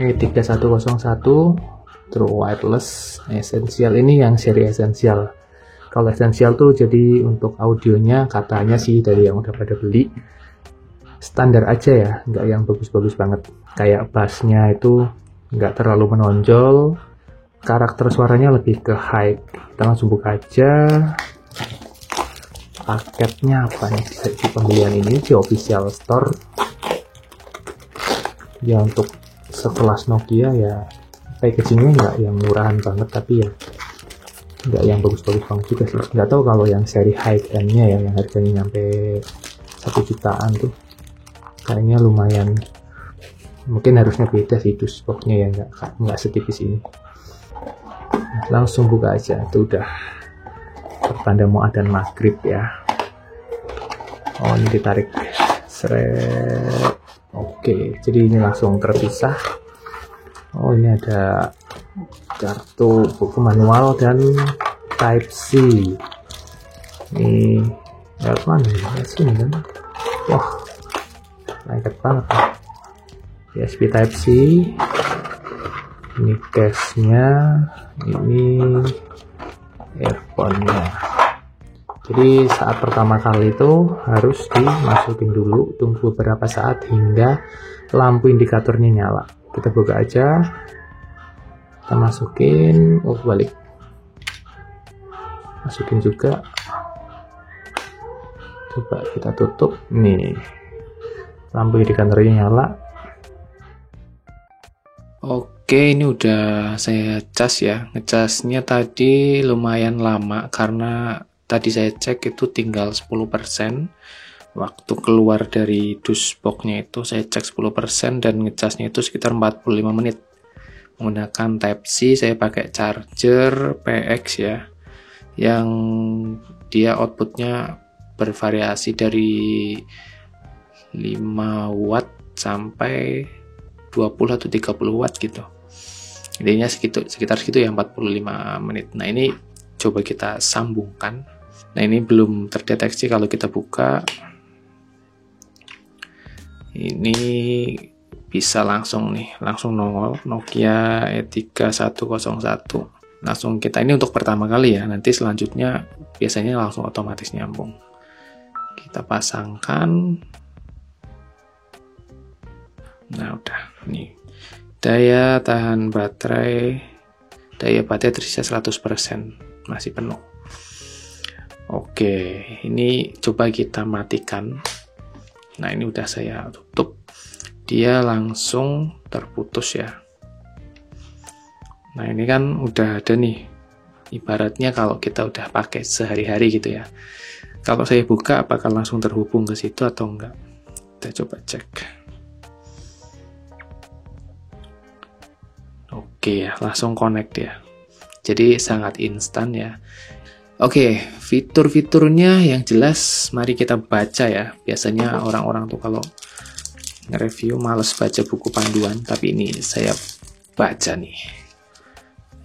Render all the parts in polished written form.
Ini 3101 True Wireless Essential, ini yang seri Essential. Kalau Essential tuh jadi untuk audionya katanya sih dari yang udah pada beli standar aja ya, nggak yang bagus-bagus banget. Kayak bassnya itu nggak terlalu menonjol, karakter suaranya lebih ke high. Kita langsung buka aja. Paketnya apa nih di pembelian ini di official store ya, untuk sekelas Nokia ya packagingnya nggak yang murahan banget, tapi ya nggak yang bagus-bagus banget juga sih. Nggak tahu kalau yang seri high end-nya ya yang harganya nyampe 1 jutaan tuh kayaknya lumayan, mungkin harusnya beda sih boxnya ya, nggak setipis ini. Langsung buka aja, itu udah pertanda mau adzan maghrib ya. Oh, ini ditarik seret. Oke, jadi ini langsung terpisah. Oh, ini ada kartu buku manual dan Type C. Ini lewat mana ya? Sini kan? Wah, lengket banget ya. USB Type C. Ini case-nya, ini earphone-nya. Jadi saat pertama kali itu harus dimasukin dulu, tunggu beberapa saat hingga lampu indikatornya nyala. Kita buka aja, kita masukin, balik, masukin juga, coba kita tutup, nih lampu indikatornya nyala. Oke, ini udah saya cas ya. Ngecasnya tadi lumayan lama karena tadi saya cek itu tinggal 10%. Waktu keluar dari dus boxnya itu saya cek 10% dan ngecasnya itu sekitar 45 menit. Menggunakan Type C, saya pakai charger PX ya, yang dia outputnya bervariasi dari 5 watt sampai 20 atau 30 watt gitu. Intinya sekitar segitu ya, 45 menit. Nah, ini coba kita sambungkan. Nah, ini belum terdeteksi kalau kita buka. Ini bisa langsung nih, langsung nongol Nokia E3101. Langsung kita, ini untuk pertama kali ya, nanti selanjutnya biasanya langsung otomatis nyambung. Kita pasangkan. Nah, udah nih. Daya tahan baterai, daya baterai terisi 100%, masih penuh. Oke, ini coba kita matikan. Nah, ini udah saya tutup, dia langsung terputus ya. Nah, ini kan udah ada nih, ibaratnya kalau kita udah pakai sehari-hari gitu ya. Kalau saya buka, apakah langsung terhubung ke situ atau enggak? Kita coba cek. Oke ya, langsung connect ya. Jadi sangat instan ya. Oke, fitur-fiturnya yang jelas mari kita baca ya. Biasanya orang-orang tuh kalau nge-review males baca buku panduan, tapi ini saya baca nih.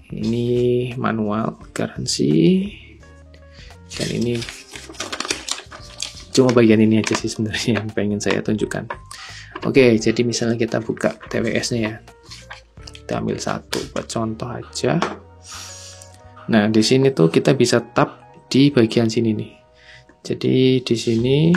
Ini manual garansi, dan ini cuma bagian ini aja sih sebenarnya yang pengen saya tunjukkan. Oke, jadi misalnya kita buka TWS-nya ya. Kita ambil satu buat contoh aja. Nah, di sini tuh kita bisa tap di bagian sini nih. Jadi di sini,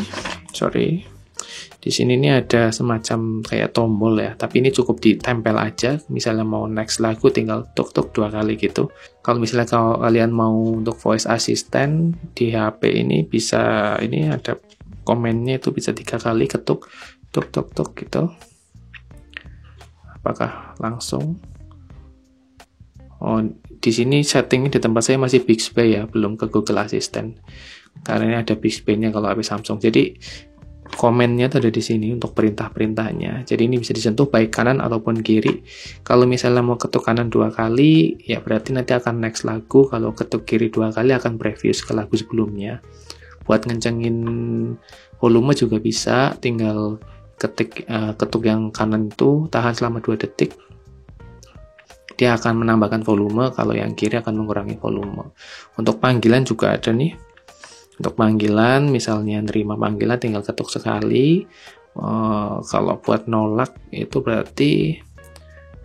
di sini nih ada semacam kayak tombol ya, tapi ini cukup ditempel aja. Misalnya mau next lagu tinggal tuk-tuk 2 kali gitu. Kalau misalnya kalian mau untuk voice assistant di HP ini bisa, ini ada komennya itu bisa 3 kali ketuk tuk-tuk-tuk gitu. Apakah langsung? Oh, di sini settingnya di tempat saya masih Bixby ya, belum ke Google Assistant. Karena ini ada Bixby-nya kalau HP Samsung. Jadi komennya tuh ada di sini untuk perintah-perintahnya. Jadi ini bisa disentuh baik kanan ataupun kiri. Kalau misalnya mau ketuk kanan 2 kali, ya berarti nanti akan next lagu. Kalau ketuk kiri 2 kali akan previous ke lagu sebelumnya. Buat ngencengin volume juga bisa, tinggal ketuk yang kanan itu tahan selama 2 detik. Dia akan menambahkan volume, kalau yang kiri akan mengurangi volume. Untuk panggilan juga ada nih. Untuk panggilan, misalnya nerima panggilan tinggal ketuk sekali. Kalau buat nolak itu berarti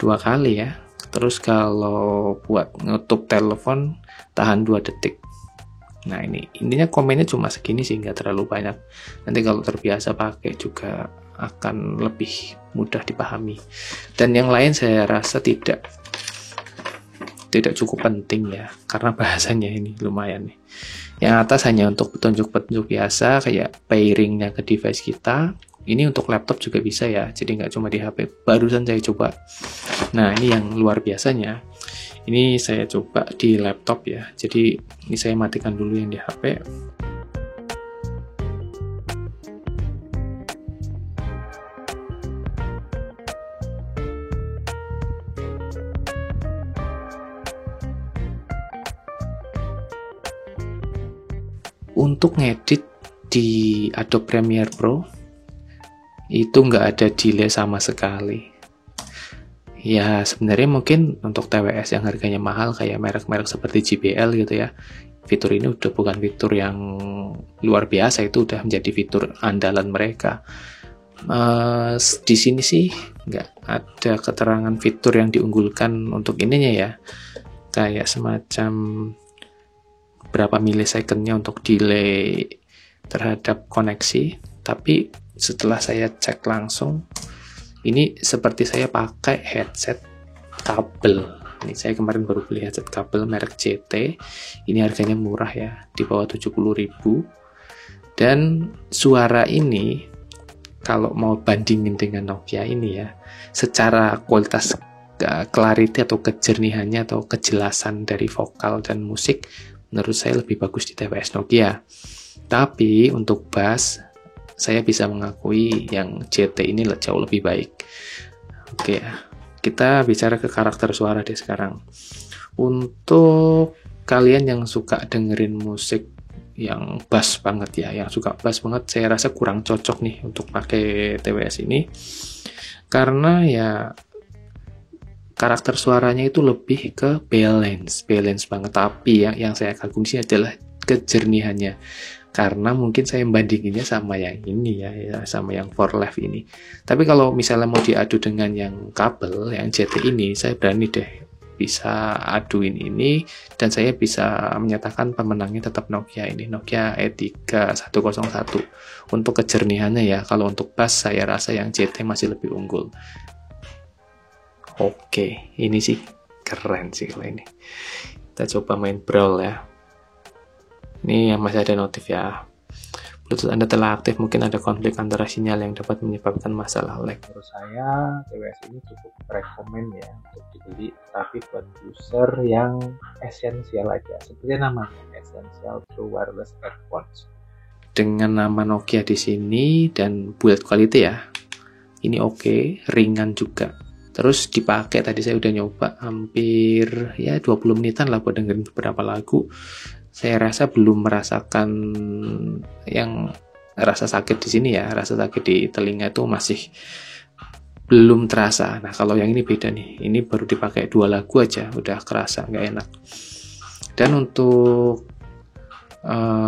2 kali ya. Terus kalau buat nutup telepon tahan 2 detik. Nah, ini intinya komennya cuma segini sih, nggak terlalu banyak. Nanti kalau terbiasa pakai juga akan lebih mudah dipahami. Dan yang lain saya rasa tidak cukup penting ya, karena bahasanya ini lumayan nih. Yang atas hanya untuk petunjuk-petunjuk biasa kayak pairingnya ke device kita. Ini untuk laptop juga bisa ya, jadi nggak cuma di HP. Barusan saya coba. Nah, ini yang luar biasanya. Ini saya coba di laptop ya. Jadi ini saya matikan dulu yang di HP. Untuk ngedit di Adobe Premiere Pro itu nggak ada delay sama sekali. Ya sebenarnya mungkin untuk TWS yang harganya mahal kayak merek-merek seperti JBL gitu ya, fitur ini udah bukan fitur yang luar biasa, itu udah menjadi fitur andalan mereka. Di sini sih nggak ada keterangan fitur yang diunggulkan untuk ininya ya, kayak semacam berapa milisecondnya untuk delay terhadap koneksi. Tapi setelah saya cek langsung, ini seperti saya pakai headset kabel. Ini saya kemarin baru beli headset kabel merek CT. Ini harganya murah ya, di bawah 70.000. Dan suara ini kalau mau bandingin dengan Nokia ini ya, secara kualitas clarity atau kejernihannya atau kejelasan dari vokal dan musik, menurut saya lebih bagus di TWS Nokia. Tapi untuk bass, saya bisa mengakui yang JT ini jauh lebih baik. Oke, kita bicara ke karakter suara deh sekarang. Untuk kalian yang suka dengerin musik yang bass banget ya, yang suka bass banget, saya rasa kurang cocok nih untuk pakai TWS ini. Karena ya karakter suaranya itu lebih ke balance banget. Tapi yang saya kagum sih adalah kejernihannya. Karena mungkin saya membandinginnya sama yang ini ya, sama yang For Life ini. Tapi kalau misalnya mau diadu dengan yang kabel, yang JT ini, saya berani deh bisa aduin ini, dan saya bisa menyatakan pemenangnya tetap Nokia ini, Nokia E3101 untuk kejernihannya ya. Kalau untuk bass saya rasa yang JT masih lebih unggul. Oke, ini sih keren sih kalau ini. Kita coba main brawl ya. Ini yang masih ada notif ya. Bluetooth Anda telah aktif, mungkin ada konflik antara sinyal yang dapat menyebabkan masalah lag. Menurut saya TWS ini cukup rekomen ya untuk dibeli, tapi buat user yang esensial aja. Seperti namanya, Essential True Wireless Earphones. Dengan nama Nokia di sini dan build quality ya, ini oke, ringan juga. Terus dipakai, tadi saya udah nyoba hampir ya 20 menitan lah buat dengerin beberapa lagu. Saya rasa belum merasakan yang rasa sakit di sini ya, rasa sakit di telinga itu masih belum terasa. Nah kalau yang ini beda nih, ini baru dipakai 2 lagu aja udah kerasa nggak enak. Dan untuk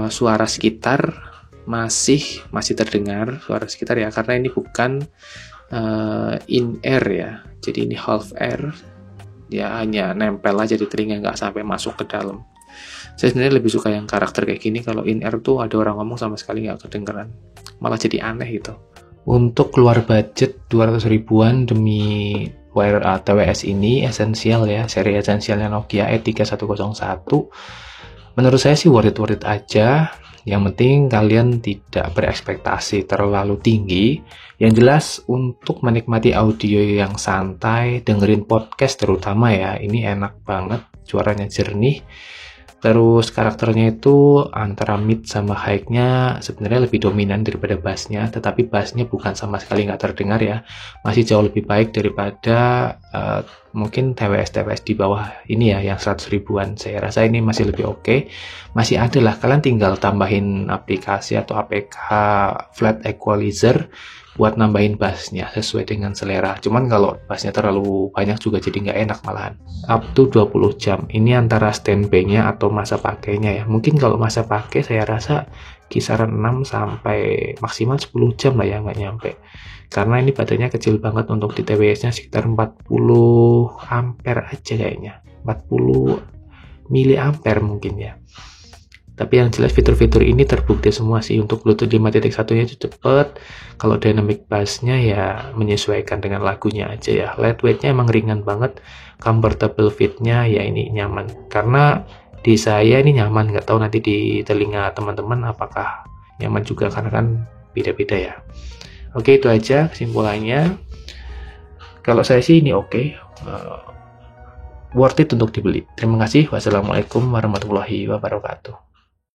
suara sekitar masih terdengar suara sekitar ya, karena ini bukan in air ya, jadi ini half air ya, hanya nempel aja di telinga, nggak sampai masuk ke dalam. Saya sebenarnya lebih suka yang karakter kayak gini. Kalau in air tuh ada orang ngomong sama sekali nggak kedengeran, malah jadi aneh gitu. Untuk keluar budget 200 ribuan demi TWS ini esensial ya, seri esensialnya Nokia E3101, menurut saya sih worth it aja. Yang penting kalian tidak berekspektasi terlalu tinggi. Yang jelas untuk menikmati audio yang santai, dengerin podcast terutama ya, ini enak banget, suaranya jernih. Terus karakternya itu antara mid sama high-nya sebenarnya lebih dominan daripada bass-nya, tetapi bass-nya bukan sama sekali nggak terdengar ya, masih jauh lebih baik daripada mungkin TWS di bawah ini ya, yang 100 ribuan. Saya rasa ini masih lebih oke. Masih ada lah, kalian tinggal tambahin aplikasi atau APK flat equalizer buat nambahin bassnya sesuai dengan selera. Cuman kalau bassnya terlalu banyak juga jadi nggak enak malahan. Up to 20 jam. Ini antara standby-nya atau masa pakainya ya. Mungkin kalau masa pakai saya rasa kisaran 6 sampai maksimal 10 jam lah ya, nggak nyampe. karena ini baterainya kecil banget, untuk di TWS nya sekitar 40 ampere aja kayaknya, 40 miliampere mungkin ya. Tapi yang jelas fitur-fitur ini terbukti semua sih. Untuk Bluetooth 5.1 nya itu cepet, kalau dynamic bass-nya ya menyesuaikan dengan lagunya aja ya. Lightweight-nya emang ringan banget, comfortable fit-nya ya ini nyaman. Karena di saya ini nyaman, nggak tahu nanti di telinga teman-teman apakah nyaman juga, karena kan beda-beda ya. Oke, itu aja kesimpulannya. Kalau saya sih ini oke. Worth it untuk dibeli. Terima kasih. Wassalamualaikum warahmatullahi wabarakatuh.